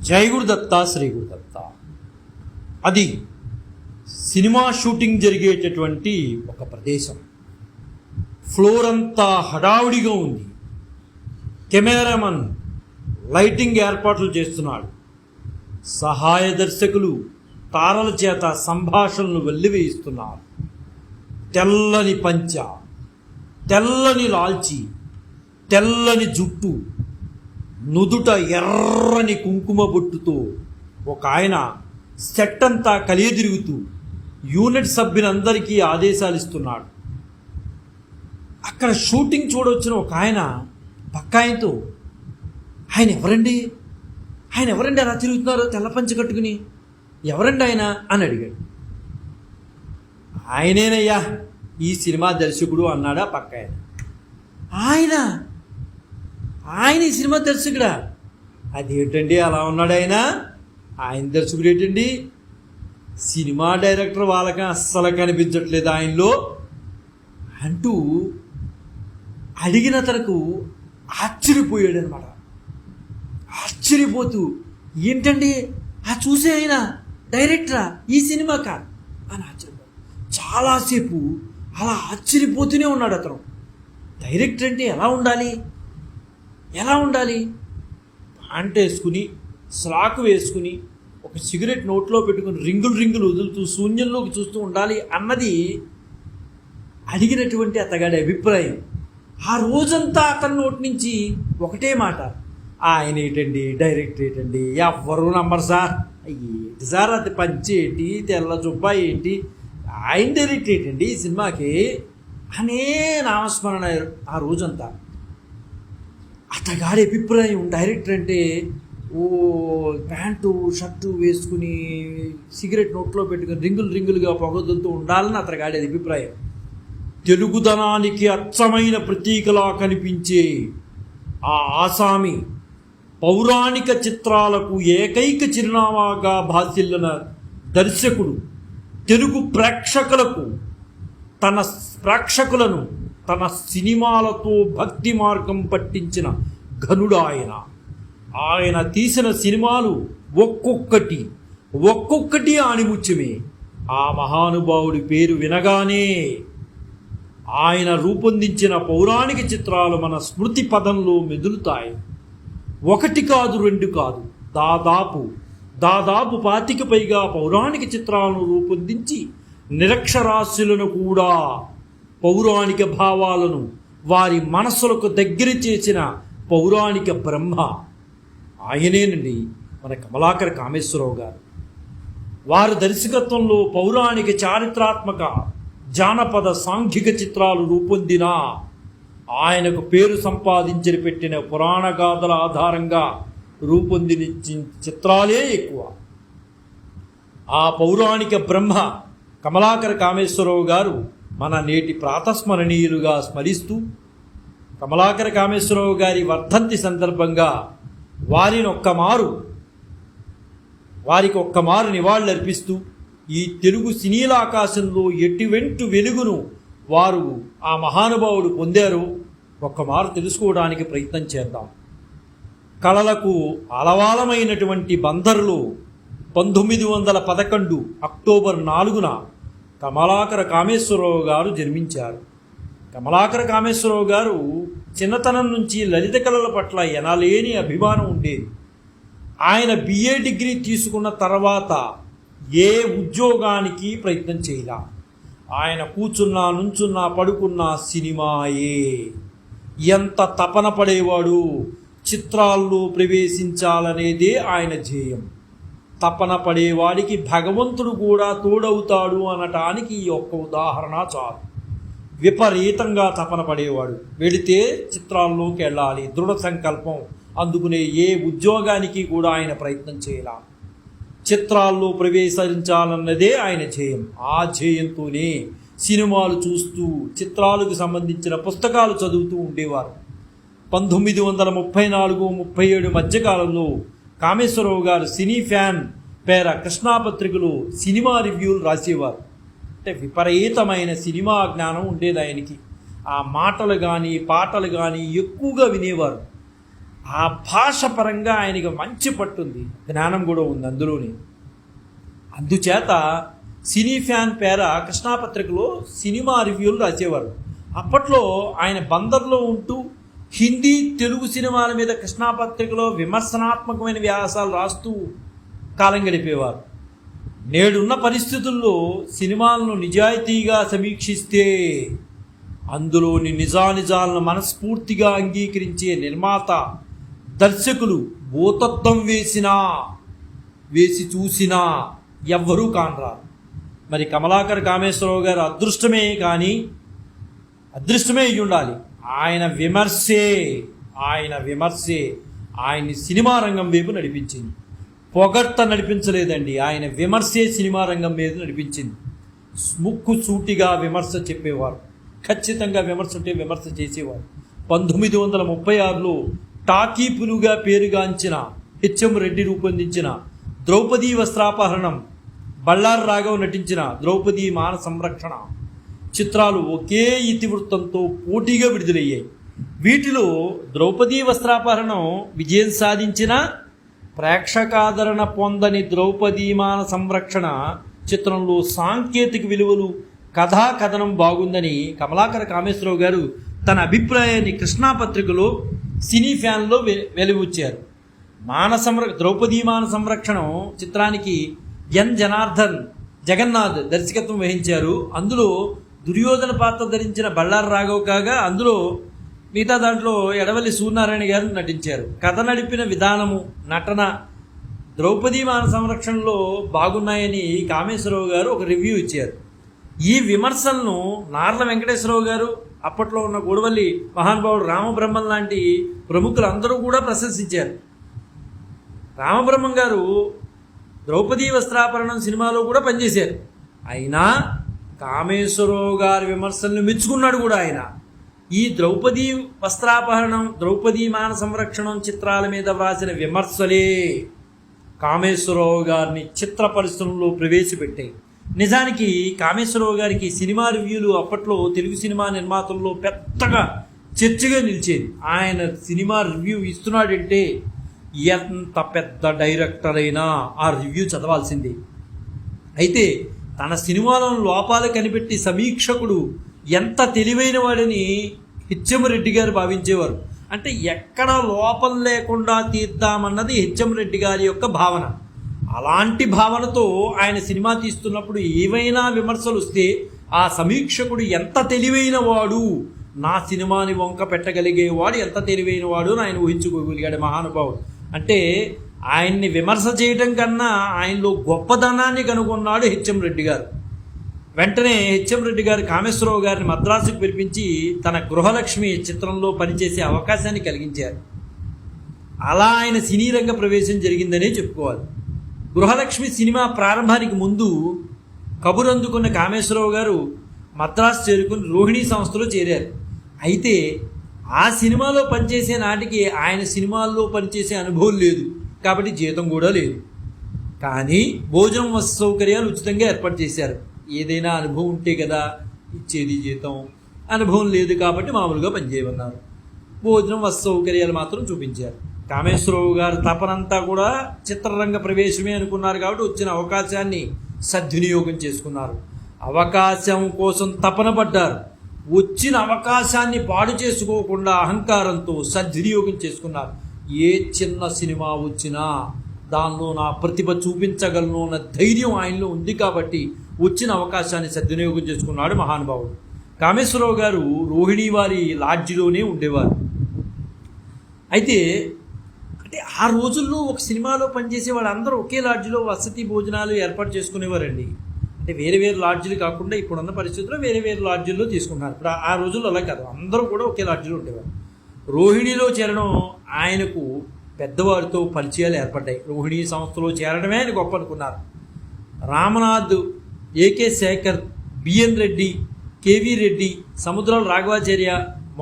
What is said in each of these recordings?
జై గురుదత్త శ్రీ గురుదత్త. అది cinema shooting జరిగేటటువంటి ఒక ప్రదేశం. ఫ్లోర్ అంతా హడావుడిగా ఉంది. కెమెరామన్ లైటింగ్ ఏర్పాట్లు చేస్తున్నాడు. సహాయ దర్శకులు తారల చేత సంభాషణలు వెల్లివేయిస్తున్నారు. తెల్లని పంచ, తెల్లని లాల్చి, తెల్లని జుట్టు, నుదుట ఎర్రని కుంకుమ బొట్టుతో ఒక ఆయన సెట్ అంతా కలియదిరుగుతూ యూనిట్ సభ్యులందరికీ ఆదేశాలు ఇస్తున్నాడు. అక్కడ షూటింగ్ చూడవచ్చిన ఒక ఆయన పక్క ఆయనతో, ఆయన ఎవరండి అలా తిరుగుతున్నారు తెల్ల పంచ కట్టుకుని, ఎవరండి ఆయన అని అడిగాడు. ఆయనేనయ్యా ఈ సినిమా దర్శకుడు అన్నాడా పక్క ఆయన. ఆయన ఈ సినిమా దర్శకుడా? అదేంటండి అలా ఉన్నాడు ఆయన దర్శకుడు ఏంటండి? సినిమా డైరెక్టర్ వాళ్ళకి అస్సలు కనిపించట్లేదు ఆయనలో అంటూ అడిగిన తనకు ఆశ్చర్యపోయాడు అనమాట. ఆశ్చర్యపోతూ, ఏంటండి ఆ చూసే ఆయన డైరెక్టరా ఈ సినిమాకా అని ఆశ్చర్యపోయాడు. చాలాసేపు అలా ఆశ్చర్యపోతూనే ఉన్నాడు అతను. డైరెక్టర్ అంటే ఎలా ఉండాలి? ప్యాంట్ వేసుకుని, స్లాక్ వేసుకుని, ఒక సిగరెట్ నోట్లో పెట్టుకుని రింగులు వదులుతూ శూన్యంలోకి చూస్తూ ఉండాలి అన్నది అడిగినటువంటి అతగాడి అభిప్రాయం. ఆ రోజంతా అతని నోటి నుంచి ఒకటే మాట, ఆయన ఏంటండి డైరెక్టర్ ఏంటండి, ఎవ్వరూ నమ్మరు సార్, ఏంటి సార్ అది పంచి ఏంటి, తెల్ల జుబ్బా ఏంటి, ఆయన డైరెక్టర్ ఏంటండి ఈ సినిమాకి అనే నామస్మరణ ఆ రోజంతా. అతగాడి అభిప్రాయం డైరెక్టర్ అంటే ప్యాంటు షర్టు వేసుకుని సిగరెట్ నోట్లో పెట్టుకుని రింగులుగా పొగదులుతూ ఉండాలని అతగాడి అభిప్రాయం. తెలుగుదనానికి అచ్చమైన ప్రతీకలా కనిపించే ఆ ఆసామి పౌరాణిక చిత్రాలకు ఏకైక చిరునామాగా భాసిల్లిన దర్శకుడు తెలుగు ప్రేక్షకులను తన సినిమాలతో భక్తి మార్గం పట్టించిన ఘనుడు ఆయన తీసిన సినిమాలు ఒక్కొక్కటి ఆణిముత్యమే. ఆ మహానుభావుడి పేరు వినగానే ఆయన రూపొందించిన పౌరాణిక చిత్రాలు మన స్మృతి పదంలో మెదులుతాయి. ఒకటి కాదు, రెండు కాదు, దాదాపు 25 పైగా పౌరాణిక చిత్రాలను రూపొందించి నిరక్షరాస్యులను కూడా పౌరాణిక భావాలను వారి మనస్సులకు దగ్గర చేసిన పౌరాణిక బ్రహ్మ ఆయనేనండి మన కమలాకర కామేశ్వరరావు గారు. వారి దర్శకత్వంలో పౌరాణిక చారిత్రాత్మక జానపద సాంఘిక చిత్రాలు రూపొందిన ఆయనకు పేరు సంపాదించి పెట్టిన పురాణ గాథల ఆధారంగా రూపొందిన చిత్రాలే ఎక్కువ. ఆ పౌరాణిక బ్రహ్మ కమలాకర కామేశ్వరరావు గారు మన నేటి ప్రాతస్మరణీయులుగా స్మరిస్తూ, కమలాకర కామేశ్వరరావు గారి వర్ధంతి సందర్భంగా వారికి ఒక్కమారు నివాళులర్పిస్తూ, ఈ తెలుగు సినీలాకాశంలో ఎటువంటి వెలుగును వారు ఆ మహానుభావుడు పొందారో ఒక్కమారు తెలుసుకోవడానికి ప్రయత్నం చేద్దాం. కళలకు అలవాలమైనటువంటి బందరులో 1911 అక్టోబర్ 4న కమలాకర కామేశ్వరరావు గారు జన్మించారు. కమలాకర కామేశ్వరరావు గారు చిన్నతనం నుంచి లలిత కళల పట్ల ఎనలేని అభిమానం ఉండేది. ఆయన BA డిగ్రీ తీసుకున్న తర్వాత ఏ ఉద్యోగానికి ప్రయత్నం చేయలా. ఆయన కూర్చున్నా, నుంచున్నా, పడుకున్నా సినిమాయే. ఎంత తపన పడేవాడు, చిత్రాల్లో ప్రవేశించాలనేదే ఆయన ధ్యేయం. తపన పడేవాడికి భగవంతుడు కూడా తోడవుతాడు అనటానికి ఈ ఒక్క ఉదాహరణ చాలు. విపరీతంగా తపన పడేవాడు, వెళితే చిత్రాల్లోకి వెళ్ళాలి, దృఢ సంకల్పం, అందుకునే ఏ ఉద్యోగానికి కూడా ఆయన ప్రయత్నం చేయాల. చిత్రాల్లో ప్రవేశించాలన్నదే ఆయన ధ్యేయం. ఆ ధ్యేయంతోనే సినిమాలు చూస్తూ, చిత్రాలకు సంబంధించిన పుస్తకాలు చదువుతూ ఉండేవారు. 1934-37 మధ్యకాలంలో కామేశ్వరరావు గారు సినీ ఫ్యాన్ పేర కృష్ణాపత్రికలో సినిమా రివ్యూలు రాసేవారు. అంటే విపరీతమైన సినిమా జ్ఞానం ఉండేది ఆయనకి. ఆ మాటలు కానీ పాటలు కానీ ఎక్కువగా వినేవారు. ఆ భాష పరంగా ఆయనకి మంచి పట్టుంది, జ్ఞానం కూడా ఉంది అందులోని. అందుచేత సినీ ఫ్యాన్ పేర కృష్ణాపత్రికలో సినిమా రివ్యూలు రాసేవారు. అప్పట్లో ఆయన బందర్లో ఉంటూ హిందీ తెలుగు సినిమాల మీద కృష్ణాపత్రికలో విమర్శనాత్మకమైన వ్యాసాలు రాస్తూ కాలం గడిపేవారు. నేడున్న పరిస్థితుల్లో సినిమాలను నిజాయితీగా సమీక్షిస్తే అందులోని నిజానిజాలను మనస్ఫూర్తిగా అంగీకరించే నిర్మాత, దర్శకులు భూతత్వం వేసి చూసినా ఎవ్వరూ కానరారు. మరి కమలాకర్ కామేశ్వరరావు గారు అదృష్టమే అయ్యి ఉండాలి. ఆయన విమర్శే ఆయన్ని సినిమా రంగం వైపు నడిపించింది. పొగడ్త నడిపించలేదండి, ఆయన విమర్శే సినిమా రంగం మీద నడిపించింది. ముక్కు సూటిగా విమర్శ చెప్పేవారు, ఖచ్చితంగా విమర్శ చేసేవారు. 1936లో టాకీపులుగా పేరుగాంచిన హెచ్ఎం రెడ్డి రూపొందించిన ద్రౌపదీ వస్త్రాపహరణం, బళ్ళారి రాఘవ్ నటించిన ద్రౌపదీ మాన సంరక్షణ చిత్రాలు ఒకే ఇతివృత్తంతో పోటీగా విడుదలయ్యాయి. వీటిలో ద్రౌపదీ వస్త్రాపహరణం విజయం సాధించిన, ప్రేక్షకాదరణ పొందని ద్రౌపదీ మాన సంరక్షణ చిత్రంలో సాంకేతిక విలువలు, కథా కథనం బాగుందని కమలాకర కామేశ్వరరావు గారు తన అభిప్రాయాన్ని కృష్ణాపత్రికలో సినీ ఫ్యాన్లో వెలువచ్చారు. ద్రౌపదీ మాన సంరక్షణం చిత్రానికి జగన్నాథ్ దర్శకత్వం వహించారు. అందులో దుర్యోధన పాత్ర ధరించిన బళ్ళారి రాఘవ్ కాగా అందులో మిగతా దాంట్లో ఎడవల్లి సూర్యనారాయణ గారు నటించారు. కథ నడిపిన విధానము, నటన ద్రౌపదీ మాన సంరక్షణలో బాగున్నాయని కామేశ్వరరావు గారు ఒక రివ్యూ ఇచ్చారు. ఈ విమర్శలను నార్ల వెంకటేశ్వరరావు గారు, అప్పట్లో ఉన్న గూడవల్లి మహానుభావుడు రామబ్రహ్మం లాంటి ప్రముఖులందరూ కూడా ప్రశంసించారు. రామబ్రహ్మం గారు ద్రౌపదీ వస్త్రాపహరణం సినిమాలో కూడా పనిచేశారు. అయినా కామేశ్వరరావు గారి విమర్శలను మెచ్చుకున్నాడు కూడా ఆయన. ఈ ద్రౌపదీ వస్త్రాపహరణం, ద్రౌపదీ మాన సంరక్షణం చిత్రాల మీద వ్రాసిన విమర్శలే కామేశ్వరరావు గారిని చిత్ర పరిశ్రమలో ప్రవేశపెట్టాయి. నిజానికి కామేశ్వరరావు గారికి సినిమా రివ్యూలు అప్పట్లో తెలుగు సినిమా నిర్మాతల్లో పెద్దగా చర్చగా నిలిచేది. ఆయన సినిమా రివ్యూ ఇస్తున్నాడంటే ఎంత పెద్ద డైరెక్టర్ అయినా ఆ రివ్యూ చదవాల్సిందే. అయితే తన సినిమాలను లోపాలు కనిపెట్టి సమీక్షకుడు ఎంత తెలివైన వాడని హెచ్ఎం రెడ్డి గారు భావించేవారు. అంటే ఎక్కడ లోపం లేకుండా తీద్దామన్నది హెచ్ఎం రెడ్డి గారి యొక్క భావన. అలాంటి భావనతో ఆయన సినిమా తీస్తున్నప్పుడు ఏవైనా విమర్శలు వస్తే ఆ సమీక్షకుడు ఎంత తెలివైన వాడు, నా సినిమాని వంక పెట్టగలిగేవాడు ఎంత తెలివైన వాడు అని ఆయన ఊహించుకోగలిగాడు మహానుభావుడు. అంటే ఆయన్ని విమర్శ చేయడం కన్నా ఆయనలో గొప్పదనాన్ని కనుగొన్నాడు హెచ్ఎం రెడ్డి గారు. వెంటనే హెచ్ఎం రెడ్డి గారు కామేశ్వరరావు గారిని మద్రాసుకు పిలిపించి తన గృహలక్ష్మి చిత్రంలో పనిచేసే అవకాశాన్ని కలిగించారు. అలా ఆయన సినీ రంగ ప్రవేశం జరిగిందనే చెప్పుకోవాలి. గృహలక్ష్మి సినిమా ప్రారంభానికి ముందు కబురు అందుకున్న కామేశ్వరరావు గారు మద్రాసు చేరుకుని రోహిణీ సంస్థలో చేరారు. అయితే ఆ సినిమాలో పనిచేసే నాటికి ఆయన సినిమాల్లో పనిచేసే అనుభవం లేదు కాబట్టి జీతం కూడా లేదు. కానీ భోజనం వసతి సౌకర్యాలు ఉచితంగా ఏర్పాటు చేశారు. ఏదైనా అనుభవం ఉంటే కదా ఇచ్చేది జీతం. అనుభవం లేదు కాబట్టి మామూలుగా పనిచేయమన్నారు. భోజనం వసతి సౌకర్యాలు మాత్రం చూపించారు. కామేశ్వరరావు గారు తపనంతా కూడా చిత్రరంగ ప్రవేశమే అనుకున్నారు కాబట్టి వచ్చిన అవకాశాన్ని సద్వినియోగం చేసుకున్నారు. అవకాశం కోసం తపన పడ్డారు. వచ్చిన అవకాశాన్ని పాడు చేసుకోకుండా అహంకారంతో సద్వినియోగం చేసుకున్నారు. ఏ చిన్న సినిమా వచ్చినా దానిలో నా ప్రతిభ చూపించగలను అన్న ధైర్యం ఆయనలో ఉంది కాబట్టి వచ్చిన అవకాశాన్ని సద్వినియోగం చేసుకున్నాడు మహానుభావుడు. కామేశ్వరరావు గారు రోహిణి వారి లాడ్జిలోనే ఉండేవారు. అయితే అంటే ఆ రోజుల్లో ఒక సినిమాలో పనిచేసే వాళ్ళందరూ ఒకే లాడ్జిలో వసతి భోజనాలు ఏర్పాటు చేసుకునేవారండి. అంటే వేరే వేరే లాడ్జీలు కాకుండా ఇప్పుడున్న పరిస్థితుల్లో వేరే వేరే లాడ్జీల్లో తీసుకుంటున్నారు. ఇప్పుడు ఆ రోజుల్లో అలా కాదు, అందరూ కూడా ఒకే లాడ్జీలో ఉండేవారు. రోహిణిలో చేరడం ఆయనకు పెద్దవారితో పరిచయాలు ఏర్పడ్డాయి. రోహిణి సంస్థలో చేరడమే ఆయన గొప్ప అనుకున్నారు. Ramanath, A K Shekhar, B N Reddy, KV Reddy, Samudrala Raghavacharya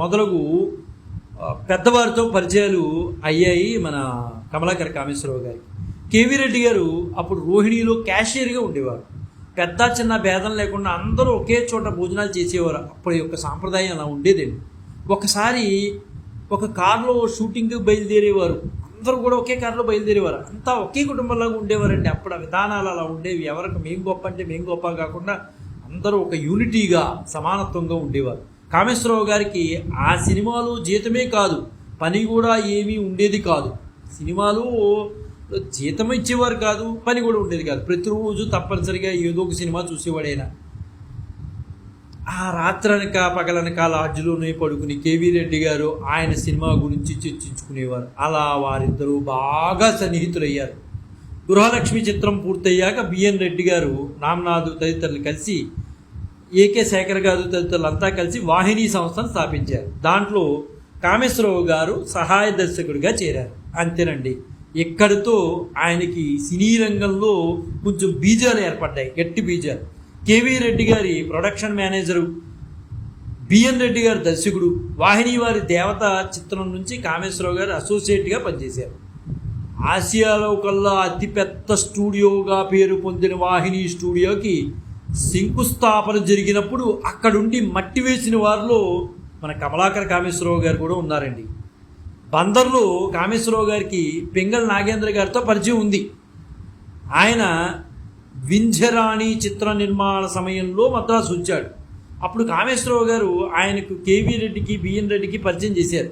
మొదలగు పెద్దవారితో పరిచయాలు అయ్యాయి మన కమలాకర్ కామేశ్వరరావు గారికి. కేవీ రెడ్డి గారు అప్పుడు రోహిణిలో క్యాషియర్గా ఉండేవారు. పెద్ద చిన్న భేదం లేకుండా అందరూ ఒకే చోట భోజనాలు చేసేవారు. అప్పటి యొక్క సాంప్రదాయం అలా ఉండేదండి. ఒకసారి ఒక కారులో షూటింగ్కి బయలుదేరేవారు, అందరూ కూడా ఒకే కారులో బయలుదేరేవారు, అంతా ఒకే కుటుంబంలాగా ఉండేవారండి. అప్పుడు ఆ విధానాలు అలా ఉండేవి. ఎవరికి మేము గొప్ప అంటే మేము గొప్ప కాకుండా అందరూ ఒక యూనిటీగా సమానత్వంగా ఉండేవారు. కామేశ్వరరావు గారికి ఆ సినిమాలు జీతమే కాదు, పని కూడా ఏమీ ఉండేది కాదు. సినిమాలు జీతం ఇచ్చేవారు కాదు, పని కూడా ఉండేది కాదు. ప్రతిరోజు తప్పనిసరిగా ఏదో ఒక సినిమా చూసేవాడైనా. ఆ రాత్రనక పగలనక లాడ్జ్లోనే పడుకుని కేవీ రెడ్డి గారు ఆయన సినిమా గురించి చర్చించుకునేవారు. అలా వారిద్దరూ బాగా సన్నిహితులయ్యారు. గృహలక్ష్మి చిత్రం పూర్తయ్యాక బిఎన్ రెడ్డి గారు, రామ్నాథ్ తదితరులు కలిసి, ఏకే శేఖర్ గారు తదితరులంతా కలిసి వాహిని సంస్థను స్థాపించారు. దాంట్లో కామేశ్వరరావు గారు సహాయ దర్శకుడిగా చేరారు. అంతేనండి. ఇక్కడితో ఆయనకి సినీ రంగంలో కొంచెం బీజాలు ఏర్పడ్డాయి, గట్టి బీజాలు. కేవీ రెడ్డి గారి ప్రొడక్షన్ మేనేజరు, బిఎన్ రెడ్డి గారు దర్శకుడు. వాహిని వారి దేవత చిత్రం నుంచి కామేశ్వరరావు గారు అసోసియేట్గా పనిచేశారు. ఆసియాలో కల్లా అతిపెద్ద స్టూడియోగా పేరు పొందిన వాహిని స్టూడియోకి శంకుస్థాపన జరిగినప్పుడు అక్కడుండి మట్టి వేసిన వారిలో మన కమలాకర్ కామేశ్వరరావు గారు కూడా ఉన్నారండి. బందర్లో కామేశ్వరరావు గారికి పింగళ నాగేంద్ర గారితో పరిచయం ఉంది. ఆయన వింధ్యరాణి చిత్ర నిర్మాణ సమయంలో మద్రాసు వచ్చాడు. అప్పుడు కామేశ్వరరావు గారు ఆయనకు కేవీ రెడ్డికి బిఎన్ రెడ్డికి పరిచయం చేశారు.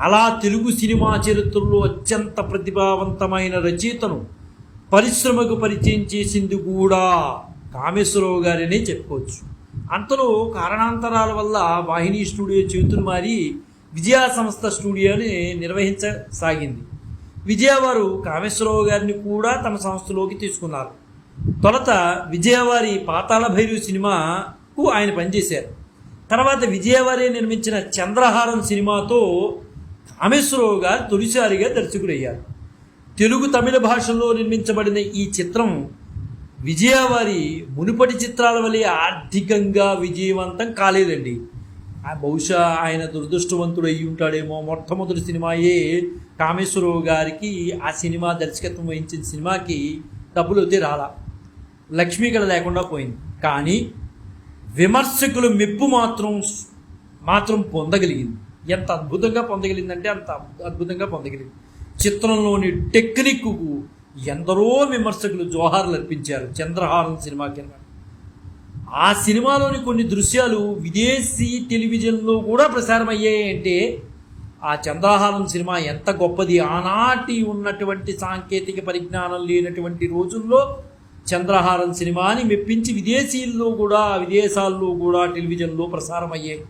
అలా తెలుగు సినిమా చరిత్రలో అత్యంత ప్రతిభావంతమైన రచయితను పరిశ్రమకు పరిచయం చేసింది కూడా కామేశ్వరరావు గారనే చెప్పుకోవచ్చు. అంతలో కారణాంతరాల వల్ల వాహిని స్టూడియో చేతులు మారి విజయ సంస్థ స్టూడియోని నిర్వహించసాగింది. విజయవారు కామేశ్వరరావు గారిని కూడా తమ సంస్థలోకి తీసుకున్నారు. తొలుత విజయవారి పాతాళ భైరవి సినిమాకు ఆయన పనిచేశారు. తర్వాత విజయవారి నిర్మించిన చంద్రహారం సినిమాతో కామేశ్వరరావు గారు తొలిసారిగా దర్శకుడయ్యారు. తెలుగు తమిళ భాషల్లో నిర్మించబడిన ఈ చిత్రం విజయవారి మునుపటి చిత్రాల వలె ఆర్థికంగా విజయవంతం కాలేదండి. బహుశా ఆయన దురదృష్టవంతుడు అయ్యి ఉంటాడేమో. మొట్టమొదటి సినిమాయే కామేశ్వరరావు గారికి ఆ సినిమా దర్శకత్వం వహించిన సినిమాకి డబ్బులు అయితే రాలా, లక్ష్మీ కళ లేకుండా పోయింది. కానీ విమర్శకుల మెప్పు మాత్రం పొందగలిగింది. ఎంత అద్భుతంగా పొందగలిగిందంటే అంత అద్భుతంగా పొందగలిగింది. చిత్రంలోని టెక్నిక్కు ఎందరో విమర్శకులు జోహార్లు అర్పించారు. చంద్రహారం సినిమాకి ఆ సినిమాలోని కొన్ని దృశ్యాలు విదేశీ టెలివిజన్లో కూడా ప్రసారం అయ్యాయి. అంటే ఆ చంద్రహారం సినిమా ఎంత గొప్పది. ఆనాటి ఉన్నటువంటి సాంకేతిక పరిజ్ఞానం లేనటువంటి రోజుల్లో చంద్రహారం సినిమాని మెప్పించి విదేశాల్లో కూడా టెలివిజన్లో ప్రసారం అయ్యాయి.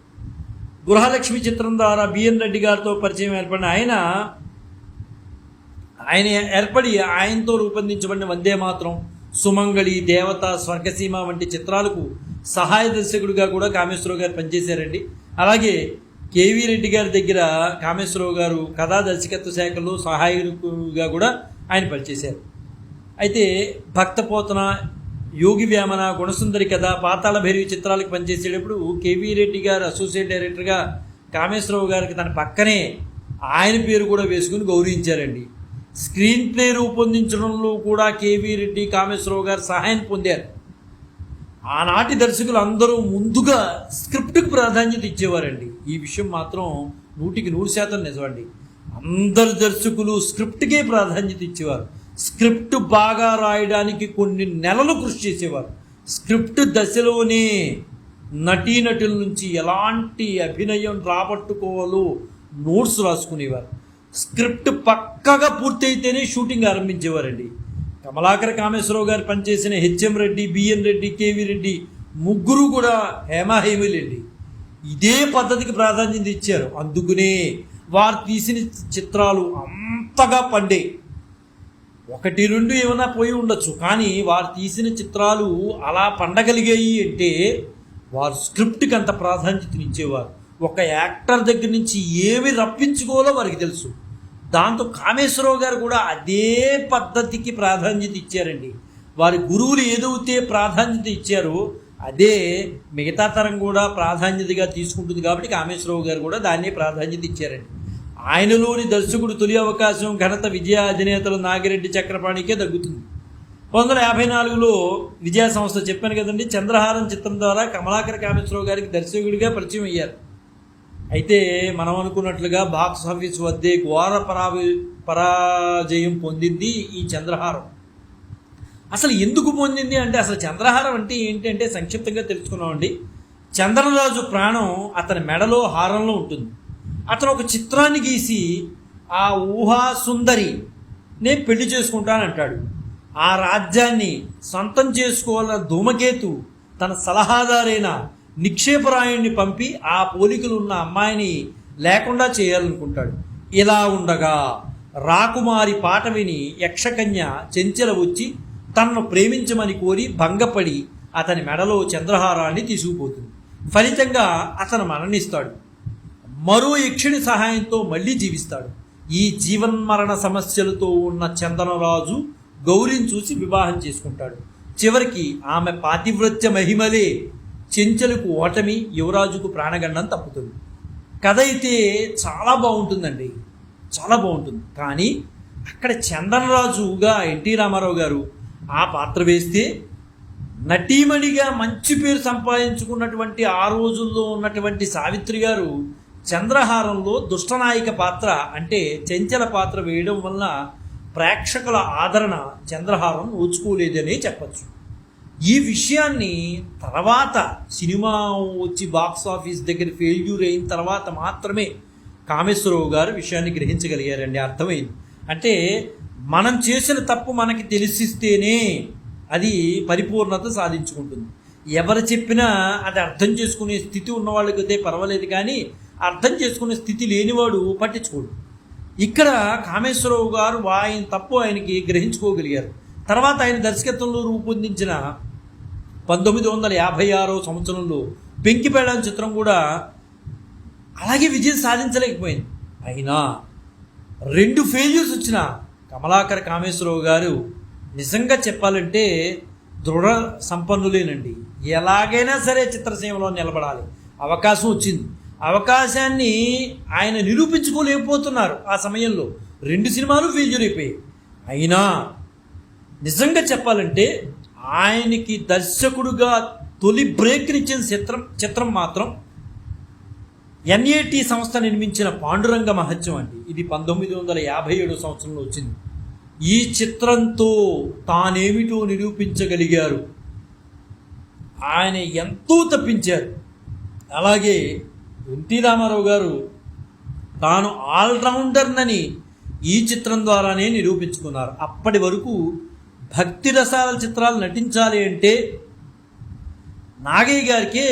గృహలక్ష్మి చిత్రం ద్వారా బిఎన్ రెడ్డి గారితో పరిచయం ఏర్పడిన ఆయన ఆయనతో రూపొందించబడిన వందే మాత్రం, సుమంగళి, దేవత, స్వర్గసీమ వంటి చిత్రాలకు సహాయ దర్శకుడిగా కూడా కామేశ్వరరావు గారు పనిచేశారండి. అలాగే కేవీ రెడ్డి గారి దగ్గర కామేశ్వరరావు గారు కథా దర్శకత్వ శాఖలో సహాయకుడిగా కూడా ఆయన పనిచేశారు. అయితే భక్తపోతన, యోగి వేమన, గుణసుందరి కథ, పాతాళ భైరవి చిత్రాలకు పనిచేసేటప్పుడు కేవీ రెడ్డి గారు అసోసియేట్ డైరెక్టర్గా కామేశ్వరరావు గారికి తన పక్కనే ఆయన పేరు కూడా వేసుకుని గౌరవించారండి. స్క్రీన్ ప్లే రూపొందించడంలో కూడా కేవీ రెడ్డి, కామేశ్వరరావు గారు సహాయం పొందారు. ఆనాటి దర్శకులు అందరూ ముందుగా స్క్రిప్ట్కి ప్రాధాన్యత ఇచ్చేవారండి. ఈ విషయం మాత్రం 100% నిజమండి. అందరు దర్శకులు స్క్రిప్ట్కే ప్రాధాన్యత ఇచ్చేవారు. స్క్రిప్ట్ బాగా రాయడానికి కొన్ని నెలలు కృషి చేసేవారు. స్క్రిప్ట్ దశలోనే నటీనటుల నుంచి ఎలాంటి అభినయం రాబట్టుకోవాలో నోట్స్ రాసుకునేవారు. స్క్రిప్ట్ పక్కగా పూర్తయితేనే షూటింగ్ ఆరంభించేవారండి. కమలాకర్ కామేశ్వరరావు గారు పనిచేసిన H M Reddy, B N Reddy, KV Reddy ముగ్గురు కూడా హేమాహేమీలండి. ఇదే పద్ధతికి ప్రాధాన్యత ఇచ్చారు. అందుకనే వారు తీసిన చిత్రాలు అంతగా పండే. 1-2 ఏమైనా పోయి ఉండొచ్చు, కానీ వారు తీసిన చిత్రాలు అలా పండగలిగాయి అంటే వారు స్క్రిప్ట్కి అంత ప్రాధాన్యతనిచ్చేవారు. ఒక యాక్టర్ దగ్గర నుంచి ఏమి రప్పించుకోవాలో వారికి తెలుసు. దాంతో కామేశ్వరరావు గారు కూడా అదే పద్ధతికి ప్రాధాన్యత ఇచ్చారండి. వారి గురువులు ఏదైతే ప్రాధాన్యత ఇచ్చారో అదే మిగతా తరం కూడా ప్రాధాన్యతగా తీసుకుంటుంది. కాబట్టి కామేశ్వరరావు గారు కూడా దాన్నే ప్రాధాన్యత ఇచ్చారండి. ఆయనలోని దర్శకుడు తొలి అవకాశం ఘనత విజయ అధినేతలు నాగిరెడ్డి చక్రపాణికే దక్కుతుంది. 1954లో విజయ సంస్థ, చెప్పాను కదండి, చంద్రహారం చిత్రం ద్వారా కమలాకర్ కామేశ్వరరావు గారికి దర్శకుడిగా పరిచయం అయ్యారు. అయితే మనం అనుకున్నట్లుగా బాక్స్ ఆఫీస్ వద్దే ఘోర పరాజయం పొందింది ఈ చంద్రహారం. అసలు ఎందుకు పొందింది అంటే, అసలు చంద్రహారం అంటే ఏంటంటే సంక్షిప్తంగా తెలుసుకున్నామండి. చంద్రరాజు ప్రాణం అతని మెడలో హారంలో ఉంటుంది. అతను ఒక చిత్రాన్ని గీసి ఆ ఊహా సుందరి నేను పెళ్లి చేసుకుంటానంటాడు. ఆ రాజ్యాన్ని సొంతం చేసుకోవాలన్న ధూమకేతు తన సలహాదారైన నిక్షేపరాయుణ్ణి పంపి ఆ పోలికలు ఉన్న అమ్మాయిని లేకుండా చేయాలనుకుంటాడు. ఇలా ఉండగా రాకుమారి పాట విని యక్షకన్య చెంచెల వచ్చి తనను ప్రేమించమని కోరి భంగపడి అతని మెడలో చంద్రహారాన్ని తీసుకుపోతుంది. ఫలితంగా అతను మరణిస్తాడు. మరో యక్షుని సహాయంతో మళ్ళీ జీవిస్తాడు. ఈ జీవన్మరణ సమస్యలతో ఉన్న చందనరాజు గౌరిని చూసి వివాహం చేసుకుంటాడు. చివరికి ఆమె పాతివ్రత్య మహిమలే చెంచలకు ఓటమి, యువరాజుకు ప్రాణగండం తప్పుతుంది. కథ అయితే చాలా బాగుంటుందండి, చాలా బాగుంటుంది. కానీ అక్కడ చందనరాజుగా ఎన్టీ రామారావు గారు ఆ పాత్ర వేస్తే, నటీమణిగా మంచి పేరు సంపాదించుకున్నటువంటి ఆ రోజుల్లో ఉన్నటువంటి సావిత్రి గారు చంద్రహారంలో దుష్టనాయిక పాత్ర అంటే చెంచల పాత్ర వేయడం వలన ప్రేక్షకుల ఆదరణ చంద్రహారం నోచుకోలేదనే చెప్పచ్చు. ఈ విషయాన్ని తర్వాత సినిమా వచ్చి బాక్స్ ఆఫీస్ దగ్గర ఫెయిల్యూర్ అయిన తర్వాత మాత్రమే కామేశ్వరరావు గారు విషయాన్ని గ్రహించగలిగారండి. అర్థమైంది. అంటే మనం చేసిన తప్పు మనకి తెలిసిస్తేనే అది పరిపూర్ణత సాధించుకుంటుంది. ఎవరు చెప్పినా అది అర్థం చేసుకునే స్థితి ఉన్న వాళ్ళకైతే పర్వాలేదు, కానీ అర్థం చేసుకునే స్థితి లేనివాడు పట్టించుకోడు. ఇక్కడ కామేశ్వరరావు గారు ఆయన తప్పు ఆయనకి గ్రహించుకోగలిగారు. తర్వాత ఆయన దర్శకత్వంలో రూపొందించిన 1956 సంవత్సరంలో పెంకిపేళం చిత్రం కూడా అలాగే విజయం సాధించలేకపోయింది. అయినా 2 ఫెయిల్యూర్స్ వచ్చిన కమలాకర కామేశ్వరరావు గారు నిజంగా చెప్పాలంటే దృఢ సంపన్నులేనండి. ఎలాగైనా సరే చిత్రసీమలో నిలబడాలి. అవకాశం వచ్చింది. అవకాశాన్ని ఆయన నిరూపించుకోలేకపోతున్నారు. ఆ సమయంలో 2 సినిమాలు ఫెయిల్యూర్ అయిపోయాయి. అయినా నిజంగా చెప్పాలంటే ఆయనకి దర్శకుడుగా తొలి బ్రేక్నిచ్చిన చిత్రం మాత్రం NAT సంస్థ నిర్మించిన పాండురంగ మహత్యం అండి. ఇది 1957 సంవత్సరంలో వచ్చింది. ఈ చిత్రంతో తానేమిటో నిరూపించగలిగారు. ఆయన ఎంతో తప్పించారు. అలాగే ఎన్టీ రామారావు గారు తాను ఆల్రౌండర్నని ఈ చిత్రం ద్వారానే నిరూపించుకున్నారు. అప్పటి వరకు భక్తి రసాల చిత్రాలు నటించాలి అంటే నాగయ్య గారికే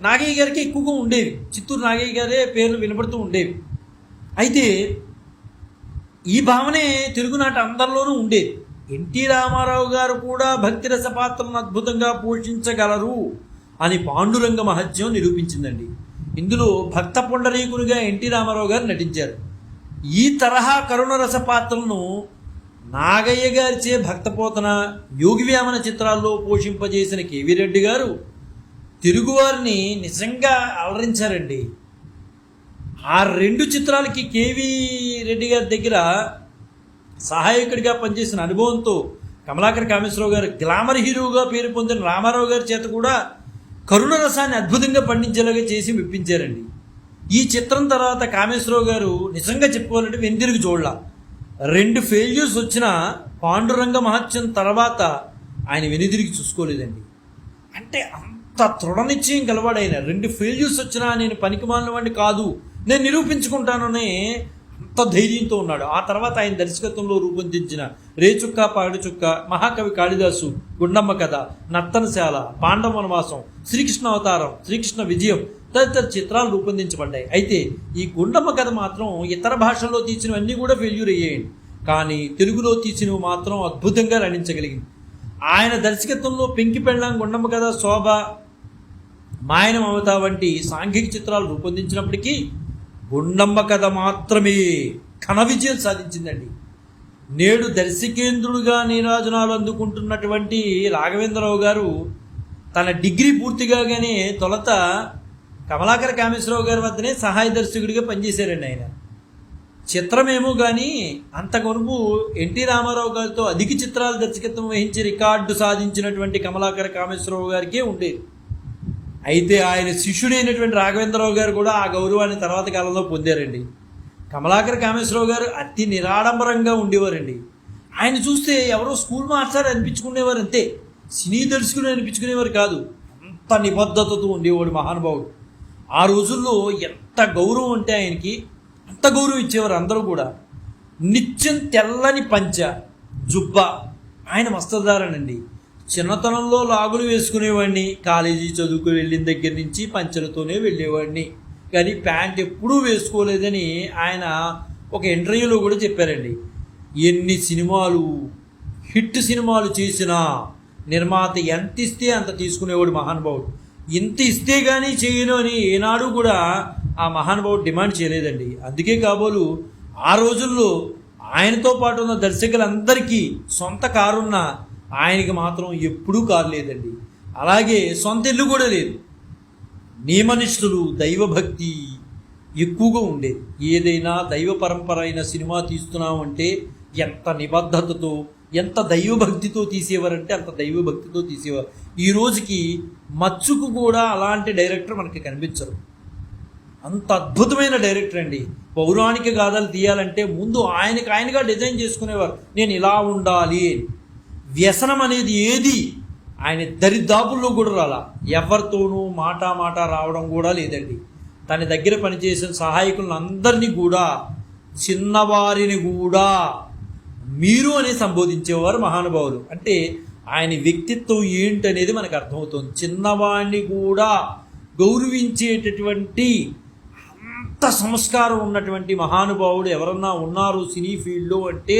నాగయ్య గారికి ఎక్కువగా ఉండేవి. చిత్తూరు నాగయ్య గారే పేర్లు వినపడుతూ ఉండేవి. అయితే ఈ భావనే తెలుగునాట అందరిలోనూ ఉండేది. ఎన్టీ రామారావు గారు కూడా భక్తిరస పాత్రను అద్భుతంగా పోషించగలరు అని పాండురంగ మహత్యం నిరూపించిందండి. ఇందులో భక్త పుండరీకునిగా ఎన్టీ రామారావు గారు నటించారు. ఈ తరహా కరుణరస పాత్రలను నాగయ్య గారిచే భక్తపోతన, యోగి వేమన చిత్రాల్లో పోషింపజేసిన కేవీ రెడ్డి గారు తెలుగువారిని నిజంగా అలరించారండి. ఆ 2 చిత్రాలకి కేవీ రెడ్డి గారి దగ్గర సహాయకుడిగా పనిచేసిన అనుభవంతో కమలాకర కామేశ్వరరావు గారు గ్లామర్ హీరోగా పేరు పొందిన రామారావు గారి చేత కూడా కరుణరసాన్ని అద్భుతంగా పండించేలాగా చేసి మెప్పించారండి. ఈ చిత్రం తర్వాత కామేశ్వరరావు గారు నిజంగా చెప్పుకోవాలంటే వెనుదిరుగు చూడలా. 2 ఫెయిల్యూర్స్ వచ్చిన పాండురంగ మహత్యం తర్వాత ఆయన వెనుదిరిగి చూసుకోలేదండి. అంటే అంత దృఢనిశ్చయం గలవాడైన 2 ఫెయిల్యూర్స్ వచ్చినా నేను పనికిమాలిన వాడిని కాదు, నేను నిరూపించుకుంటానని అంత ధైర్యంతో ఉన్నాడు. ఆ తర్వాత ఆయన దర్శకత్వంలో రూపొందించిన రేచుక్క పాడుచుక్క, మహాకవి కాళిదాసు, గుండమ్మ కథ, నర్తనశాల, పాండవ వనవాసం, శ్రీకృష్ణ అవతారం, శ్రీకృష్ణ విజయం తదితర చిత్రాలు రూపొందించబడ్డాయి. అయితే ఈ గుండమ్మ కథ మాత్రం ఇతర భాషల్లో తీసినవన్నీ కూడా ఫెయిల్యూర్ అయ్యాయండి. కానీ తెలుగులో తీసినవి మాత్రం అద్భుతంగా రణించగలిగింది. ఆయన దర్శకత్వంలో పెంకి పెళ్ళాం, గుండమ్మ కథ, శోభ, మాయన మమత వంటి సాంఘిక చిత్రాలు రూపొందించినప్పటికీ గుండమ్మ కథ మాత్రమే ఘన విజయం సాధించిందండి. నేడు దర్శకేంద్రుడుగా నీరాజనాలు అందుకుంటున్నటువంటి రాఘవేంద్రరావు గారు తన డిగ్రీ పూర్తిగానే తొలత కమలాకర కామేశ్వరరావు గారి వద్దనే సహాయ దర్శకుడిగా పనిచేశారండి. ఆయన చిత్రమేమో కానీ అంతకొరకు ఎన్టీ రామారావు గారితో అధిక చిత్రాలు దర్శకత్వం వహించి రికార్డు సాధించినటువంటి కమలాకర కామేశ్వరరావు గారికే ఉండేది. అయితే ఆయన శిష్యుడైనటువంటి రాఘవేంద్రరావు గారు కూడా ఆ గౌరవాన్ని తర్వాత కాలంలో పొందారండి. కమలాకర కామేశ్వరరావు గారు అతి నిరాడంబరంగా ఉండేవారండి. ఆయన చూస్తే ఎవరో స్కూల్ మాస్టర్ అనిపించుకునేవారు, అంతే, సినీ దర్శకుడు అనిపించుకునేవారు కాదు. అంత నిబద్ధతతో ఉండేవాడు మహానుభావుడు. ఆ రోజుల్లో ఎంత గౌరవం అంటే ఆయనకి అంత గౌరవం ఇచ్చేవారు అందరూ కూడా. నిత్యం తెల్లని పంచ జుబ్బా ఆయన వస్త్రధారణండి. చిన్నతనంలో లాగులు వేసుకునేవాడిని, కాలేజీ చదువుకు వెళ్ళిన దగ్గర నుంచి పంచలతోనే వెళ్ళేవాడిని, కానీ ప్యాంట్ ఎప్పుడూ వేసుకోలేదని ఆయన ఒక ఇంటర్వ్యూలో కూడా చెప్పారండి. ఎన్ని సినిమాలు హిట్ సినిమాలు చేసినా నిర్మాత ఎంత ఇస్తే అంత తీసుకునేవాడు మహానుభావుడు. ఇంత ఇస్తే కానీ చేయను అని ఏనాడు కూడా ఆ మహానుభావుడు డిమాండ్ చేయలేదండి. అందుకే కాబోలు ఆ రోజుల్లో ఆయనతో పాటు ఉన్న దర్శకులందరికీ సొంత కారున్న ఆయనకి మాత్రం ఎప్పుడూ కారు లేదండి. అలాగే సొంత ఇల్లు కూడా లేదు. నియమనిష్ఠులు, దైవభక్తి ఎక్కువగా ఉండేది. ఏదైనా దైవ పరంపర అయిన సినిమా తీస్తున్నామంటే ఎంత నిబద్ధతతో, ఎంత దైవభక్తితో తీసేవారంటే అంత దైవభక్తితో తీసేవారు. ఈ రోజుకి మచ్చుకు కూడా అలాంటి డైరెక్టర్ మనకి కనిపించరు. అంత అద్భుతమైన డైరెక్టర్ అండి. పౌరాణిక గాథలు తీయాలంటే ముందు ఆయనగా డిజైన్ చేసుకునేవారు, నేను ఇలా ఉండాలి. వ్యసనం అనేది ఏది ఆయన దరిదాపుల్లో కూడా రాలా. ఎవరితోనూ మాట రావడం కూడా లేదండి. తన దగ్గర పనిచేసిన సహాయకులను అందరినీ కూడా, చిన్నవారిని కూడా మీరు అని సంబోధించేవారు మహానుభావులు. అంటే ఆయన వ్యక్తిత్వం ఏంటనేది మనకు అర్థమవుతుంది. చిన్నవాడిని కూడా గౌరవించేటటువంటి అంత సంస్కారం ఉన్నటువంటి మహానుభావుడు ఎవరన్నా ఉన్నారు సినీ ఫీల్డ్లో అంటే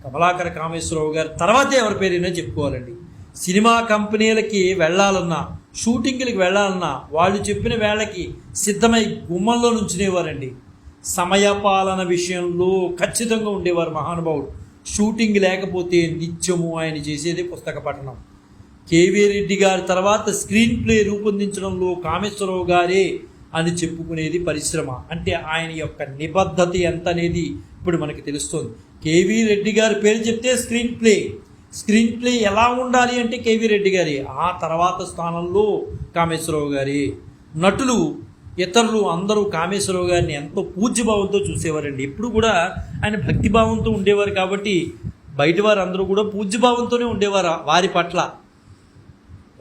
కమలాకర కామేశ్వరరావు గారు తర్వాతే ఎవరి పేరైనా చెప్పుకోవాలండి. సినిమా కంపెనీలకి వెళ్ళాలన్నా, షూటింగ్లకి వెళ్ళాలన్నా వాళ్ళు చెప్పిన వేళకి సిద్ధమై గుమ్మంలో నుంచునేవారండి. సమయపాలన విషయంలో ఖచ్చితంగా ఉండేవారు మహానుభావుడు. షూటింగ్ లేకపోతే నిత్యము ఆయన చేసేది పుస్తక పఠనం. కేవీ రెడ్డి గారి తర్వాత స్క్రీన్ ప్లే రూపొందించడంలో కామేశ్వరరావు గారే అని చెప్పుకునేది పరిశ్రమ. అంటే ఆయన యొక్క నిబద్ధత ఎంత అనేది ఇప్పుడు మనకి తెలుస్తుంది. కేవీ రెడ్డి గారి పేరు చెప్తే స్క్రీన్ ప్లే ఎలా ఉండాలి అంటే కేవీ రెడ్డి గారి, ఆ తర్వాత స్థానంలో కామేశ్వరరావు గారి. నటులు ఇతరులు అందరూ కామేశ్వరరావు గారిని ఎంతో పూజ్యభావంతో చూసేవారండి. ఎప్పుడు కూడా ఆయన భక్తిభావంతో ఉండేవారు కాబట్టి బయట వారు అందరూ కూడా పూజ్యభావంతోనే ఉండేవారు వారి పట్ల.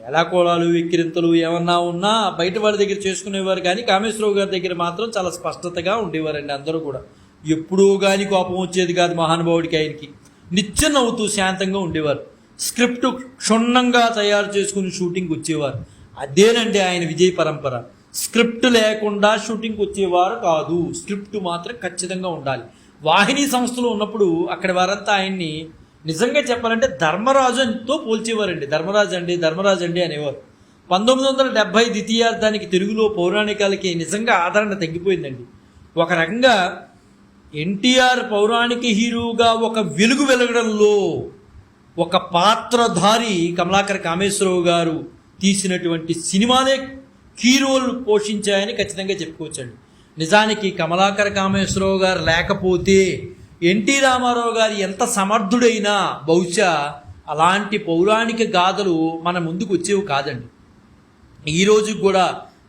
ఎలాకోళాలు, వెక్కిరింతలు ఏమన్నా ఉన్నా బయట వారి దగ్గర చేసుకునేవారు, కానీ కామేశ్వరరావు గారి దగ్గర మాత్రం చాలా స్పష్టతగా ఉండేవారండి. అందరూ కూడా ఎప్పుడూ కానీ కోపం వచ్చేది కాదు మహానుభావుడికి. ఆయనకి నిత్యం నవ్వుతూ శాంతంగా ఉండేవారు. స్క్రిప్ట్ క్షుణ్ణంగా తయారు చేసుకుని షూటింగ్ వచ్చేవారు. అదేనండి ఆయన విజయ పరంపర. స్క్రిప్ట్ లేకుండా షూటింగ్కి వచ్చేవారు కాదు. స్క్రిప్ట్ మాత్రం ఖచ్చితంగా ఉండాలి. వాహిని సంస్థలో ఉన్నప్పుడు అక్కడ వారంతా ఆయన్ని నిజంగా చెప్పాలంటే ధర్మరాజుతో పోల్చేవారండి. ధర్మరాజు అండి అనేవారు. 1970 ద్వితీయార్థానికి తెలుగులో పౌరాణికాలకి నిజంగా ఆదరణ తగ్గిపోయిందండి. ఒక రకంగా ఎన్టీఆర్ పౌరాణిక హీరోగా ఒక వెలుగు వెలగడంలో ఒక పాత్రధారి కమలాకర కామేశ్వరరావు గారు తీసినటువంటి సినిమాలే హీరోలు పోషించాయని ఖచ్చితంగా చెప్పుకోవచ్చండి. నిజానికి కమలాకర కామేశ్వరరావు గారు లేకపోతే ఎన్టీ రామారావు గారు ఎంత సమర్థుడైనా బహుశా అలాంటి పౌరాణిక గాథలు మన ముందుకు వచ్చేవి కాదండి. ఈరోజు కూడా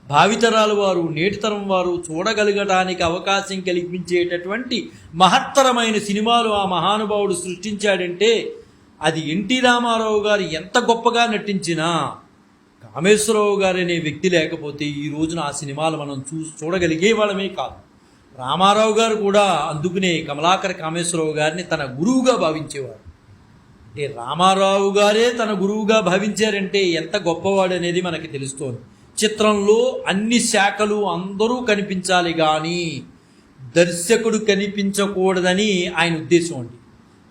భావితరాల వారు, నేటితరం వారు చూడగలగడానికి అవకాశం కల్పించేటటువంటి మహత్తరమైన సినిమాలు ఆ మహానుభావుడు సృష్టించాడంటే అది ఎన్టీ రామారావు గారు ఎంత గొప్పగా నటించినా కామేశ్వరరావు గారు అనే వ్యక్తి లేకపోతే ఈ రోజున ఆ సినిమాలు మనం చూడగలిగే వాళ్ళమే కాదు. రామారావు గారు కూడా అందుకునే కమలాకర కామేశ్వరరావు గారిని తన గురువుగా భావించేవారు. అంటే రామారావు గారే తన గురువుగా భావించారంటే ఎంత గొప్పవాడు అనేది మనకి తెలుస్తోంది. చిత్రంలో అన్ని శాఖలు అందరూ కనిపించాలి కానీ దర్శకుడు కనిపించకూడదని ఆయన ఉద్దేశం అండి.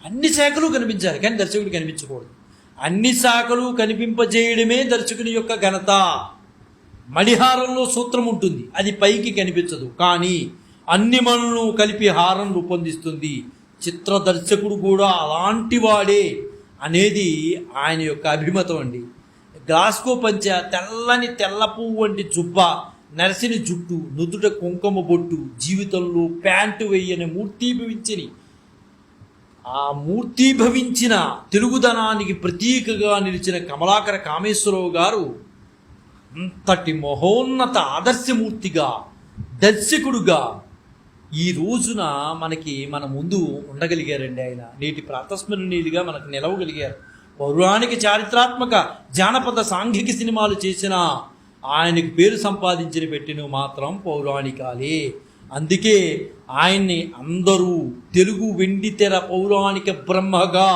అన్ని శాఖలు కనిపించాలి కానీ దర్శకుడు కనిపించకూడదు. అన్ని శాఖలు కనిపింపజేయడమే దర్శకుని యొక్క ఘనత. మణిహారంలో సూత్రం ఉంటుంది, అది పైకి కనిపించదు, కానీ అన్ని మనులను కలిపి హారం రూపొందిస్తుంది. చిత్ర దర్శకుడు కూడా అలాంటి వాడే అనేది ఆయన యొక్క అభిమతం అండి. గ్లాస్కో పంచ, తెల్లని తెల్ల పువ్వు వంటి జుబ్బ, నరసిని జుట్టు, నుదుట కుంకుమ బొట్టు, జీవితంలో ప్యాంటు వెయ్యని మూర్తీభవించిన తెలుగుదనానికి ప్రతీకగా నిలిచిన కమలాకర కామేశ్వరరావు గారు అంతటి మహోన్నత ఆదర్శమూర్తిగా, దర్శకుడుగా ఈ రోజున మన ముందు ఉండగలిగారండి. ఆయన నేటి ప్రాతస్మరణీయులుగా మనకు నిలవగలిగారు. పౌరాణిక చారిత్రాత్మక జానపద సాంఘిక సినిమాలు చేసిన ఆయనకు పేరు సంపాదించిన పెట్టిన మాత్రం పౌరాణికాలే. అందుకే ఆయన్ని అందరూ తెలుగు వెండితెర పౌరాణిక బ్రహ్మగా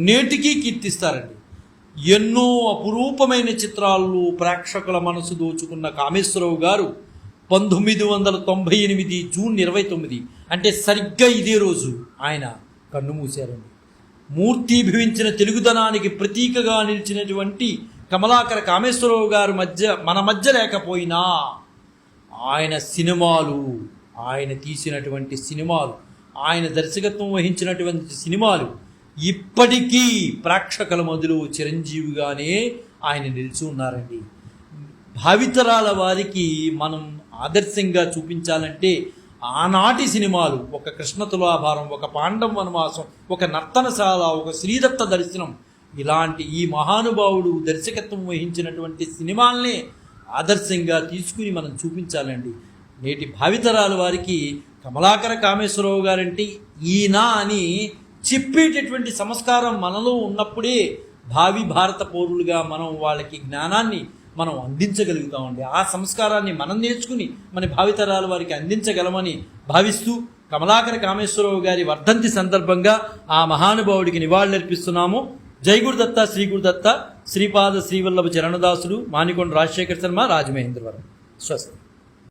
నేటికీ కీర్తిస్తారండి. ఎన్నో అపురూపమైన చిత్రాల్లో ప్రేక్షకుల మనసు దోచుకున్న కామేశ్వరరావు గారు 1998 జూన్ 29 అంటే సరిగ్గా ఇదే రోజు ఆయన కన్నుమూశారండి. మూర్తీభవించిన తెలుగుదనానికి ప్రతీకగా నిలిచినటువంటి కమలాకర కామేశ్వరరావు గారు మన మధ్య లేకపోయినా ఆయన సినిమాలు, ఆయన తీసినటువంటి సినిమాలు, ఆయన దర్శకత్వం వహించినటువంటి సినిమాలు ఇప్పటికీ ప్రేక్షకుల మధ్యలో చిరంజీవిగానే ఆయన నిలిచి ఉన్నారండి. భావితరాల వారికి మనం ఆదర్శంగా చూపించాలంటే ఆనాటి సినిమాలు, ఒక కృష్ణ తులాభారం, ఒక పాండవ వనవాసం, ఒక నర్తనశాల, ఒక శ్రీదత్త దర్శనం, ఇలాంటి ఈ మహానుభావుడు దర్శకత్వం వహించినటువంటి సినిమాల్ని ఆదర్శంగా తీసుకుని మనం చూపించాలండి. నేటి భావితరాల వారికి కమలాకర కామేశ్వరరావు గారంటే ఈయన అని చెప్పేటటువంటి సంస్కారం మనలో ఉన్నప్పుడే భావి భారత పౌరులుగా మనం వాళ్ళకి జ్ఞానాన్ని మనం అందించగలుగుతామండి. ఆ సంస్కారాన్ని మనం నేర్చుకుని మన భావితరాల వారికి అందించగలమని భావిస్తూ కమలాకర కామేశ్వరరావు గారి వర్ధంతి సందర్భంగా ఆ మహానుభావుడికి నివాళులర్పిస్తున్నాము. జై గురుదత్త, శ్రీ గురుదత్త, శ్రీపాద శ్రీవల్లభ చరణదాసుడు, మానికొండ రాజశేఖర శర్మ, రాజమహేంద్రవరం. స్వస్తి.